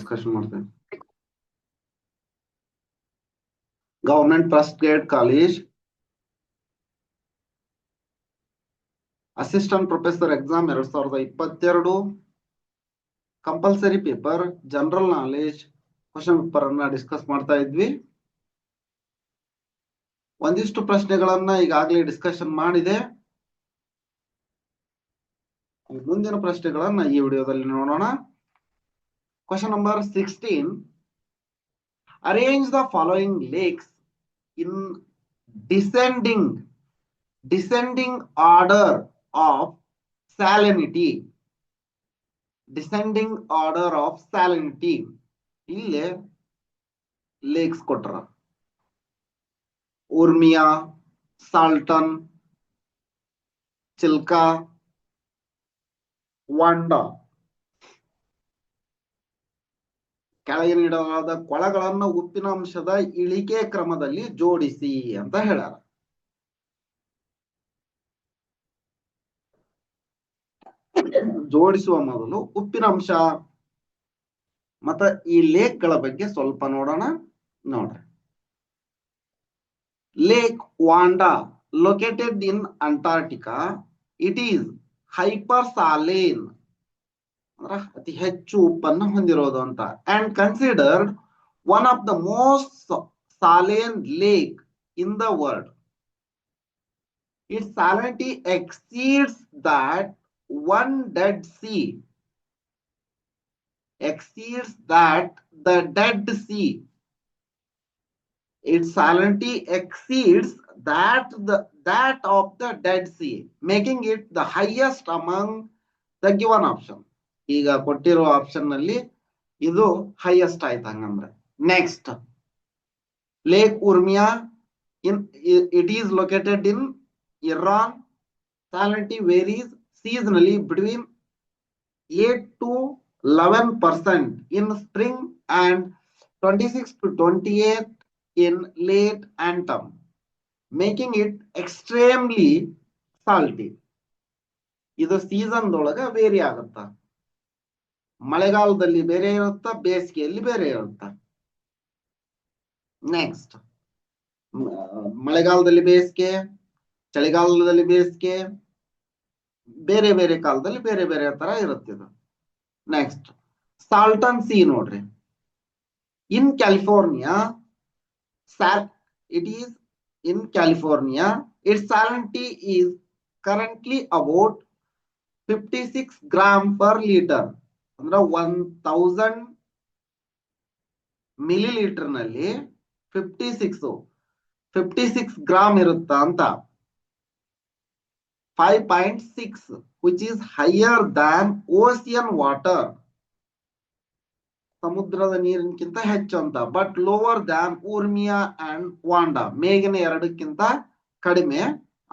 Discussion ಮಾಡ್ತೇನೆ. Government first grade college assistant professor exam 2022 compulsory paper general knowledge question paper ಅನ್ನ discuss ಮಾಡ್ತಾ ಇದ್ವಿ. ಒಂದಿಷ್ಟು ಪ್ರಶ್ನೆಗಳನ್ನ ಈಗಾಗಲೇ ಡಿಸ್ಕಷನ್ ಮಾಡಿದೆ. ಮುಂದಿನ ಪ್ರಶ್ನೆಗಳನ್ನ ಈ ವಿಡಿಯೋದಲ್ಲಿ ನೋಡೋಣ. Question number 16. Arrange the following lakes in descending order of salinity. Descending order of salinity. ಇಲ್ಲೇ ಲೇಕ್ಸ್ ಕೊಟ್ರ. ಉರ್ಮಿಯಾ, ಸಾಲ್ಟನ್, ಚಿಲ್ಕಾ, ವಾಂಡಾ. ಕೆಳಗೆ ನೀಡಲಾದ ಕೊಳಗಳನ್ನು ಉಪ್ಪಿನಾಂಶದ ಇಳಿಕೆ ಕ್ರಮದಲ್ಲಿ ಜೋಡಿಸಿ ಅಂತ ಹೇಳ್ಯಾರ. ಜೋಡಿಸುವ ಮೊದಲು ಉಪ್ಪಿನಾಂಶ ಮತ್ತ ಈ ಲೇಕ್ಗಳ ಬಗ್ಗೆ ಸ್ವಲ್ಪ ನೋಡೋಣ. ನೋಡ್ರಿ, lake Vanda located in Antarctica. It is hyper saline, ಅಂದ್ರೆ ಅತಿ ಹೆಚ್ಚು ಉಪ್ಪನ್ನು ಹೊಂದಿರೋದು ಅಂತ. And considered one of the most saline lake in the world. Its salinity exceeds that one Dead Sea. Exceeds that the Dead Sea. Its salinity exceeds that of the Dead Sea, making it the highest among the given option. ಈಗ ಕೊಟ್ಟಿರೋ option ನಲ್ಲಿ ಇದು highest ಆಯ್ತು ಹಂಗಂದ್ರೆ. Next, lake Urmia it is located in Iran. Salinity varies seasonally between 8 to 11% in spring and 26 to 28 in late autumn, making it extremely salty. ಇದು season ದೊಳಗ very ಆಗುತ್ತ. ಮಳೆಗಾಲದಲ್ಲಿ ಬೇರೆ ಇರುತ್ತ, ಬೇಸಿಗೆಯಲ್ಲಿ ಬೇರೆ ಇರುತ್ತ. ನೆಕ್ಸ್ಟ್, ಮಳೆಗಾಲದಲ್ಲಿ ಬೇಸಿಗೆ, ಚಳಿಗಾಲದಲ್ಲಿ ಬೇಸಿಗೆ, ಬೇರೆ ಬೇರೆ ಕಾಲದಲ್ಲಿ ಬೇರೆ ಬೇರೆ ತರ ಇರುತ್ತಿದೆ. ನೆಕ್ಸ್ಟ್, ಸಾಲ್ಟನ್ ಸಿ ನೋಡ್ರಿ. ಇನ್ California, it is in California. Its salinity is currently about 56 gram per liter. ಅಂದ್ರೆ 1000 ಮಿಲಿಲೀಟರ್ ನಲ್ಲಿ 56 ಗ್ರಾಮ್ ಇರುತ್ತ ಅಂತ. 5.6 which is higher than ocean water. ಸಮುದ್ರದ ನೀರಿನಕ್ಕಿಂತ ಹೆಚ್ಚು ಅಂತ. But lower than Urmia and Vanda. ಮೇಗಿನ ಎರಡಕ್ಕಿಂತ ಕಡಿಮೆ,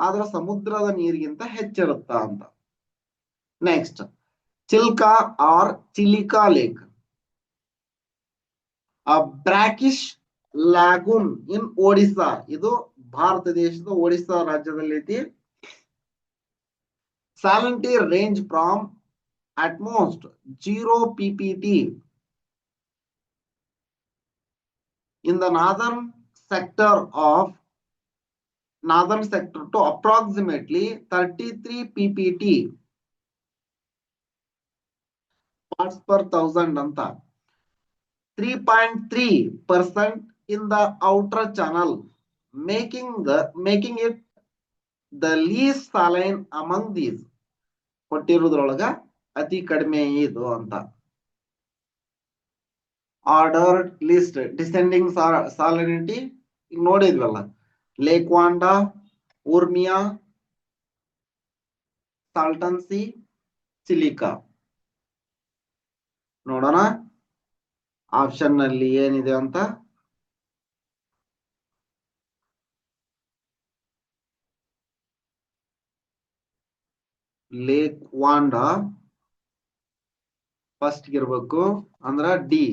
ಆದ್ರೆ ಸಮುದ್ರದ ನೀರಿಗಿಂತ ಹೆಚ್ಚಿರುತ್ತ ಅಂತ. Next, Chilka or Chilika lake. Brackish lagoon in Odisha. ಇದು ಭಾರತ ದೇಶದ ಒಡಿಸ್ಸಾ ರಾಜ್ಯದಲ್ಲಿ ಐತಿ. Salinity range from at most 0 ppt in the northern sector to approximately 33 ppt parts per thousand ಅಂತ. 3.3% in the outer channel, making it the least saline among these. ಕೊಟ್ಟಿರೋದ್ರೊಳಗ ಅತಿ ಕಡಿಮೆ ಇದು ಅಂತ. Ordered list descending salinity ಈಗ ನೋಡಿದ್ವಲ್ಲ. Lake Vanda, Urmia, Salton sea, Chilika. ನೋಡೋಣ option ನಲ್ಲಿ ಏನಿದೆ ಅಂತ. ಲೇಕ್ ವಾಂಡಾ ಫಸ್ಟ್ ಇರ್ಬೇಕು, ಅಂದ್ರ ಡಿ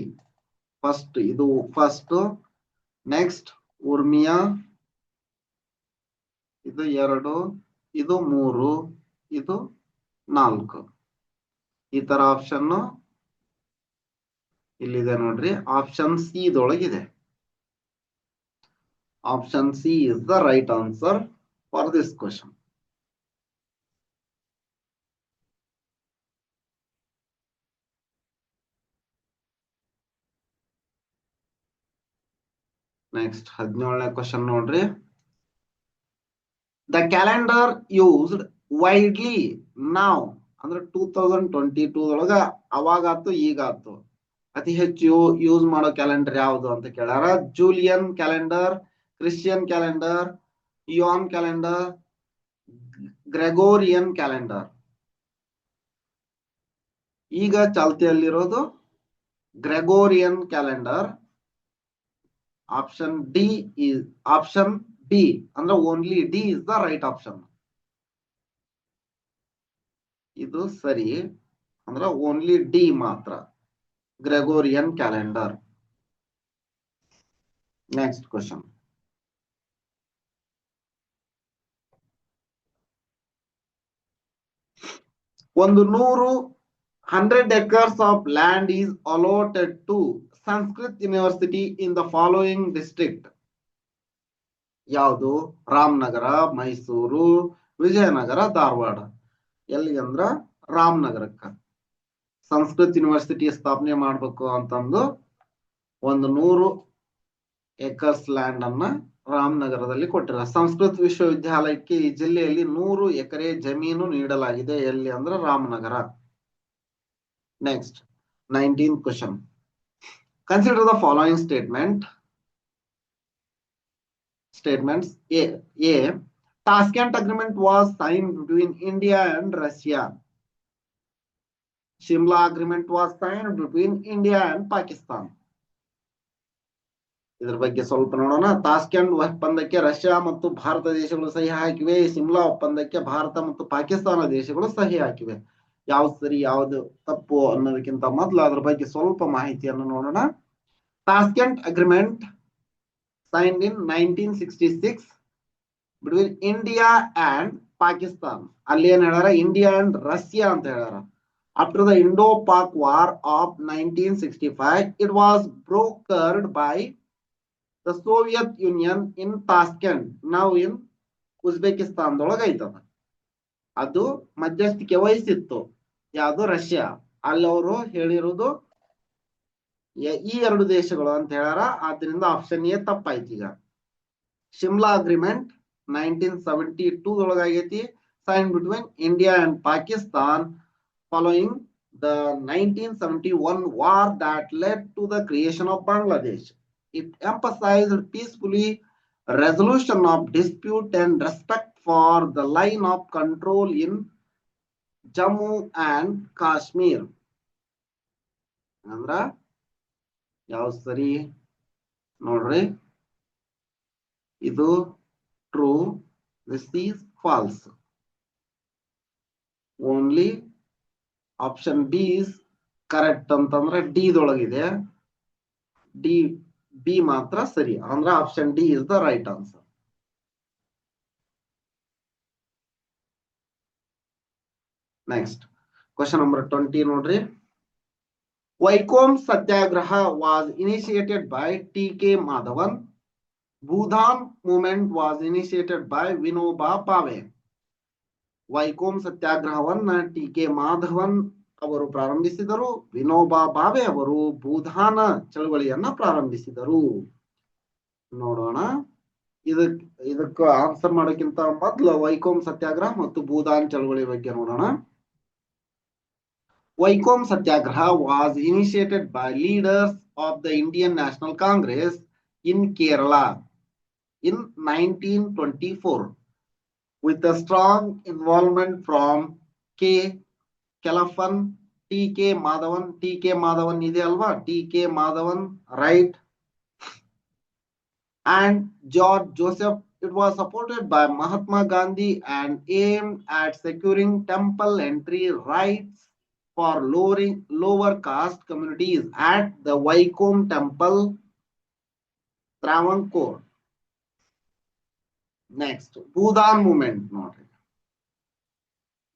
ಫಸ್ಟ್. ಇದು ಫಸ್ಟ್. ನೆಕ್ಸ್ಟ್ ಉರ್ಮಿಯಾ, ಇದು 2, ಇದು 3, ಇದು 4. ಈ ತರ ಆಪ್ಷನ್ ಇಲ್ಲಿದೆ ನೋಡ್ರಿ, ಆಪ್ಷನ್ ಸಿ ದೊಳಗಿದೆ. Option C is the right answer for this question. Next 17ನೇ ಕ್ವಶನ್ ನೋಡ್ರಿ. ದ ಕ್ಯಾಲೆಂಡರ್ ಯೂಸ್ಡ್ ವೈಡ್ಲಿ ನಾವ್ ಅಂದ್ರೆ 2022 ಒಳಗ ಅವಾಗಾತು ಈಗಾತು ಅತಿ ಹೆಚ್ಚು ಯೂಸ್ ಮಾಡೋ ಕ್ಯಾಲೆಂಡರ್ ಯಾವುದು ಅಂತ ಕೇಳ್ಯಾರ. Julian calendar, Christian calendar, Ian calendar, Gregorian calendar. ಈಗ ಚಾಲ್ತಿಯಲ್ಲಿರೋದು Gregorian calendar. Option D is option B ಅಂದ್ರೆ only D is the right option. ಇದು ಸರಿ ಅಂದ್ರೆ ಓನ್ಲಿ ಡಿ ಮಾತ್ರ, ಗ್ರೆಗೋರಿಯನ್ ಕ್ಯಾಲೆಂಡರ್. Next question. ಒಂದು 100 acres of land is allotted to Sanskrit University in the following district. ಯಾವುದು? Ramanagara, Mysuru, Vijayanagara, Dharwad. ಎಲ್ಲಿಗಂದ್ರ ರಾಮನಗರಕ್ಕ Sanskrit university ಸ್ಥಾಪನೆ ಮಾಡ್ಬೇಕು ಅಂತಂದು 100 ಎಕರ್ಸ್ ಲ್ಯಾಂಡ್ ಅನ್ನ ರಾಮನಗರದಲ್ಲಿ ಕೊಟ್ಟಿರ. ಸಂಸ್ಕೃತ್ ವಿಶ್ವವಿದ್ಯಾಲಯಕ್ಕೆ ಈ ಜಿಲ್ಲೆಯಲ್ಲಿ 100 ಎಕರೆ ಜಮೀನು ನೀಡಲಾಗಿದೆ. ಎಲ್ಲಿ ಅಂದ್ರೆ Ramanagara. Next 19th question. Consider the following statements. A. Tashkent agreement was signed between India and Russia. Shimla agreement was signed between India and Pakistan. ಇದರ ಬಗ್ಗೆ ಸ್ವಲ್ಪ ನೋಡೋಣ. ತಾಸ್ಕೆಂಟ್ ಒಪ್ಪಂದಕ್ಕೆ ರಷ್ಯಾ ಮತ್ತು ಭಾರತ ದೇಶಗಳು ಸಹಿ ಹಾಕಿವೆ. ಶಿಮ್ಲಾ ಒಪ್ಪಂದಕ್ಕೆ ಭಾರತ ಮತ್ತು ಪಾಕಿಸ್ತಾನ ದೇಶಗಳು ಸಹಿ ಹಾಕಿವೆ. ಯಾವ್ದು ಸರಿ ಯಾವ್ದು ತಪ್ಪು ಅನ್ನೋದಕ್ಕಿಂತ ಮೊದಲು ಅದ್ರ ಬಗ್ಗೆ ಸ್ವಲ್ಪ ಮಾಹಿತಿಯನ್ನು ನೋಡೋಣ. Tashkent agreement signed in 1966 between India and Pakistan. ಅಲ್ಲಿ ಏನ್ ಹೇಳ್ಯಾರ? ಇಂಡಿಯಾ ಅಂಡ್ ರಷ್ಯಾ ಅಂತ ಹೇಳ್ಯಾರ. After the Indo-Pak War of 1965, it was brokered by the Soviet Union in Tashkent, now in Uzbekistan ದೊಳಗ ಐತದ. ಅದು ಮಧ್ಯಸ್ಥಿಕೆ ವಹಿಸಿತ್ತು ಯಾವುದು? ರಷ್ಯಾ. ಅಲ್ಲಿ ಅವರು ಹೇಳಿರುವುದು ಈ ಎರಡು ದೇಶಗಳು ಅಂತ ಹೇಳ್ಯಾರ. ಆದ್ರಿಂದ ಆಪ್ಷನ್ ಎ ತಪ್ಪಾಯ್ತು. ಈಗ Shimla agreement 1972 ದೊಳಗಾಗೈತಿ, signed between India and Pakistan following the 1971 war that led to the creation of Bangladesh. It emphasized peacefully resolution of dispute and respect for the line of control in Jammu and Kashmir. ಅಂದ್ರ ಯಾವ ಸರಿ ನೋಡ್ರಿ, ಇದು true, this is false. Only option B is correct ಅಂತಂದ್ರೆ D ದೊಳಗಿದೆ, D B ಮಾತ್ರ ಸರಿ ಅಂದ್ರೆ option D is the right answer. Next question number 20 ನೋಡ್ರಿ. Vaikom Satyagraha was initiated by T.K. Madhavan. Bhudan movement was initiated by Vinoba Bhave. Vaikom ಸತ್ಯಾಗ್ರಹವನ್ನ ಟಿ.ಕೆ. ಮಾಧವನ್ ಅವರು ಪ್ರಾರಂಭಿಸಿದರು. ವಿನೋಬಾ ಭಾವೆ ಅವರು ಭೂದಾನ ಚಳವಳಿಯನ್ನ ಪ್ರಾರಂಭಿಸಿದರು. ನೋಡೋಣ, ಇದಕ್ಕೆ ಆನ್ಸರ್ ಮಾಡೋಕ್ಕಿಂತ ಮೊದಲು ವೈಕೋಂ ಸತ್ಯಾಗ್ರಹ ಮತ್ತು ಭೂದಾನ್ ಚಳವಳಿ ಬಗ್ಗೆ ನೋಡೋಣ. Vaikom Satyagraha was initiated by leaders of the Indian National Congress in Kerala in 1924 with a strong involvement from K. Kelafan, T.K. Madhavan. T.K. Madhavan ide alva, T.K. Madhavan, right, and George Joseph. It was supported by Mahatma Gandhi and aimed at securing temple entry rights for lower caste communities at the Vaikom temple, Travancore. Next, Bhudan movement.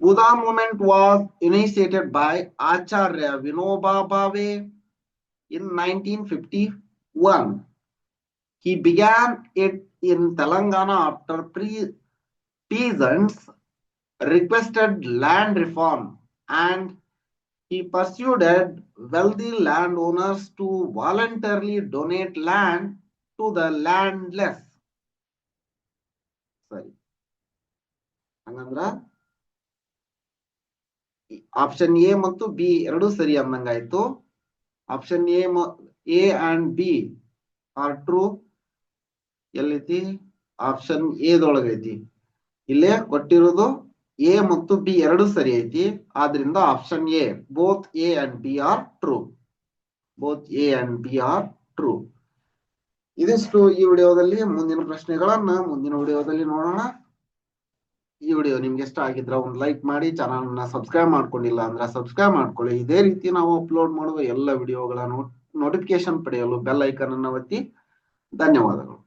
Bhudan movement was initiated by Acharya Vinoba Bhave. in 1951. He began it in Telangana after peasants requested land reform, and he persuaded wealthy landowners to voluntarily donate land to the landless. ಸರಿ, ಹಂಗಂದ್ರ option A ಮತ್ತು B ಎರಡು ಸರಿ ಅಂದಂಗಾಯ್ತು. Option A and B are true. ಎಲ್ಲೈತಿ? Option ಎದೊಳಗೈತಿ. ಇಲ್ಲೇ ಕೊಟ್ಟಿರೋದು ಎ ಮತ್ತು ಬಿ ಎರಡು ಸರಿ ಐತಿ. ಆದ್ರಿಂದ option A, both A and B are true. Both A and B are true. ಇದಿಷ್ಟು ಈ ವಿಡಿಯೋದಲ್ಲಿ. ಮುಂದಿನ ಪ್ರಶ್ನೆಗಳನ್ನ ಮುಂದಿನ ವಿಡಿಯೋದಲ್ಲಿ ನೋಡೋಣ. ಈ ವಿಡಿಯೋ ನಿಮ್ಗೆ ಇಷ್ಟ ಆಗಿದ್ರೆ ಒಂದು ಲೈಕ್ ಮಾಡಿ, ಚಾನಲ್ ನ ಸಬ್ಸ್ಕ್ರೈಬ್ ಮಾಡ್ಕೊಂಡಿಲ್ಲ ಅಂದ್ರೆ ಸಬ್ಸ್ಕ್ರೈಬ್ ಮಾಡ್ಕೊಳ್ಳಿ. ಇದೇ ರೀತಿ ನಾವು ಅಪ್ಲೋಡ್ ಮಾಡುವ ಎಲ್ಲ ವಿಡಿಯೋಗಳ ನೋಟಿಫಿಕೇಶನ್ ಪಡೆಯಲು ಬೆಲ್ ಐಕಾನ್ ಅನ್ನು ಒತ್ತಿ. ಧನ್ಯವಾದಗಳು.